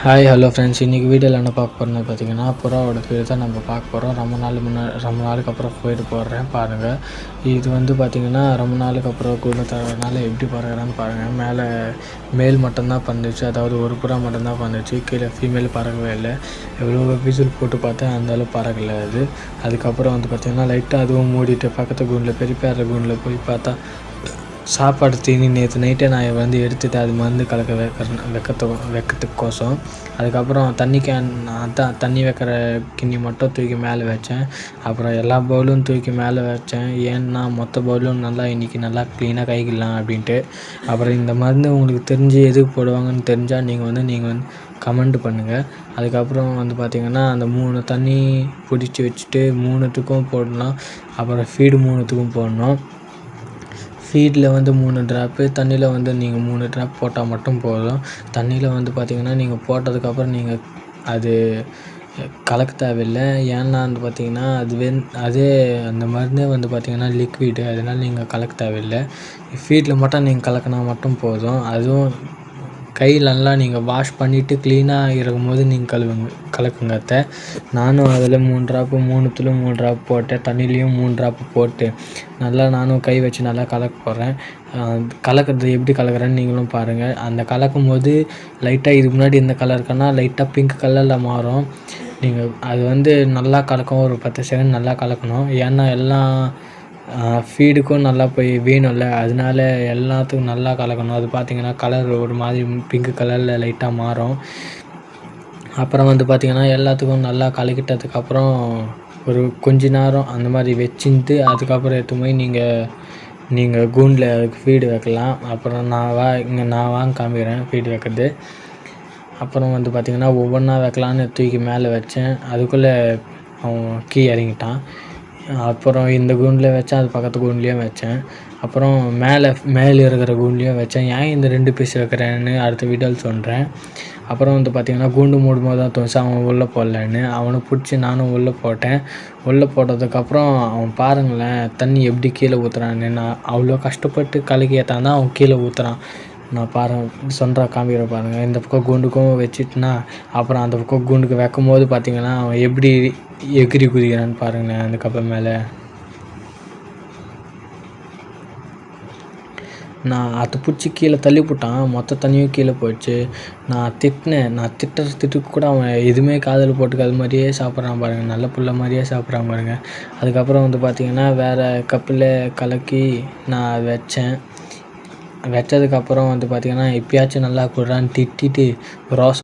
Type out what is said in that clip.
Hi hello friends, இன்றைக்கி வீடியோவில் என்ன பார்க்க போகிறோன்னு பார்த்தீங்கன்னா, புறாவோட பேர் தான் நம்ம பார்க்க போகிறோம். ரொம்ப நாளுக்கு அப்புறம் போயிட்டு போடுறேன் பாருங்கள். இது வந்து பார்த்திங்கன்னா ரொம்ப நாளுக்கு அப்புறம் கூட தரனால எப்படி பறகுறான்னு பாருங்கள். மேலே மேல் மட்டும்தான் பறந்துச்சு, அதாவது ஒரு புறா மட்டும்தான் பறந்துச்சு, கீழே ஃபீமேல் பறக்கவே இல்லை. எவ்வளோ விசில் போட்டு பார்த்தேன், அந்தளவு பறக்கலை அது. அதுக்கப்புறம் வந்து பார்த்திங்கன்னா லைட்டாக அதுவும் மூடிட்டு பக்கத்து கூண்டில் பெரிய கூண்டில் போய் பார்த்தா சாப்பாடு தீனி நேற்று நைட்டே நான் வந்து எடுத்துகிட்டு அது மருந்து கலக்க வைக்கிறதுக்கோசம். அதுக்கப்புறம் தண்ணி வைக்கிற கிண்ணி மட்டும் தூக்கி மேலே வச்சேன். அப்புறம் எல்லா பவுலும் தூக்கி மேலே வச்சேன். ஏன்னா மொத்த பவுலும் இன்றைக்கி நல்லா க்ளீனாக கைக்கிடலாம் அப்படின்ட்டு. அப்புறம் இந்த மருந்து உங்களுக்கு தெரிஞ்சு எதுக்கு போடுவாங்கன்னு தெரிஞ்சால் நீங்கள் வந்து கமெண்ட் பண்ணுங்கள். அதுக்கப்புறம் வந்து பார்த்திங்கன்னா அந்த 3 தண்ணி பிடிச்சி வச்சுட்டு 3த்துக்கும் போடலாம். அப்புறம் ஃபீடு 3த்துக்கும் போடணும். ஃபீடில் வந்து 3 ட்ராப்பு, தண்ணியில் வந்து நீங்கள் 3 ட்ராப் போட்டால் மட்டும் போதும். தண்ணியில் வந்து பார்த்திங்கன்னா நீங்கள் போட்டதுக்கப்புறம் நீங்கள் அது கலக்க தேவையில்லை. ஏன்னா வந்து பார்த்திங்கன்னா அதே அந்த மருந்தே வந்து பார்த்திங்கன்னா லிக்விடு, அதனால் நீங்கள் கலக்க தேவையில்லை. ஃபீடில் மட்டும் நீங்கள் கலக்கினா மட்டும் போதும். அதுவும் கையில் நல்லா நீங்கள் வாஷ் பண்ணிவிட்டு க்ளீனாக இருக்கும்போது நீங்கள் கலக்குங்க அத்தை. நானும் அதில் 3 ட்ராப்பு 3த்துலையும் 3 ட்ராப் போட்டேன். தண்ணிலையும் 3 ட்ராப்பு போட்டு நல்லா நானும் கை வச்சு நல்லா கலக்க போகிறேன். கலக்கிறது எப்படி கலக்கிறேன்னு நீங்களும் பாருங்கள். அந்த கலக்கும் போது லைட்டாக இதுக்கு முன்னாடி இந்த கலருக்குன்னா லைட்டாக பிங்க் கலரில் மாறும். நீங்கள் அது வந்து நல்லா கலக்கும், ஒரு 10 செகண்ட் நல்லா கலக்கணும். ஏன்னா எல்லாம் ஃபீடுக்கும் நல்லா போய் வேணும்ல, அதனால எல்லாத்துக்கும் நல்லா கலக்கணும். அது பார்த்திங்கன்னா கலர் ஒரு மாதிரி பிங்க் கலரில் லைட்டாக மாறும். அப்புறம் வந்து பார்த்திங்கன்னா எல்லாத்துக்கும் நல்லா கலக்கிட்டதுக்கப்புறம் ஒரு கொஞ்ச நேரம் அந்த மாதிரி வச்சுட்டு அதுக்கப்புறம் எடுத்து போய் நீங்கள் கூண்டில் அதுக்கு ஃபீடு வைக்கலாம். அப்புறம் நான் வாங்க காமிக்கிறேன் ஃபீடு வைக்கிறது. அப்புறம் வந்து பார்த்திங்கன்னா ஒவ்வொன்றா வைக்கலான்னு தூக்கி மேலே வச்சேன். அதுக்குள்ளே அவன் கீழே இறங்கிட்டான். அப்புறம் இந்த கூண்டில் வச்சேன், அது பக்கத்து கூண்டுலேயும் வச்சேன். அப்புறம் மேலே இருக்கிற கூண்டுலேயும் வச்சேன். ஏன் இந்த 2 பீஸ் வைக்கிறேன்னு அடுத்த வீடியோவில் சொல்கிறேன். அப்புறம் வந்து பார்த்திங்கன்னா கூண்டு மூடும்போது தான் தோணுச்சு அவன் உள்ளே போடலன்னு. அவனை பிடிச்சி நானும் உள்ளே போட்டேன். உள்ளே போட்டதுக்கப்புறம் அவன் பாருங்களேன் தண்ணி எப்படி கீழே ஊற்றுறான்னு. நான் அவ்வளோ கஷ்டப்பட்டு கலக்கி ஏற்றான் தான் அவன் கீழே ஊற்றுறான். நான் காமிக்கிற பாருங்கள். இந்த பக்கம் கூண்டுக்கும் வச்சுட்டுனா அப்புறம் அந்த பக்கம் கூண்டுக்கு வைக்கும் போது பார்த்திங்கன்னா அவன் எப்படி எகிரி குதிக்கிறான்னு பாருங்களேன். அந்த கப்பை மேலே நான் அதை பிடிச்சி கீழே தள்ளி போட்டான். மொத்த தண்ணியும் கீழே போயிடுச்சு. நான் திட்டுற திட்டுக்கு கூட அவன் எதுவுமே காதில் போட்டுக்க அது மாதிரியே சாப்பிட்றான் பாருங்கள். நல்ல புள்ள மாதிரியே சாப்பிட்றான் பாருங்கள். அதுக்கப்புறம் வந்து பார்த்திங்கன்னா வேறு கப்பில் கலக்கி நான் வச்சதுக்கப்புறம் வந்து பார்த்திங்கன்னா எப்பயாச்சும் நல்லா கொடுறான்னு திட்டிட்டு ரோஸ்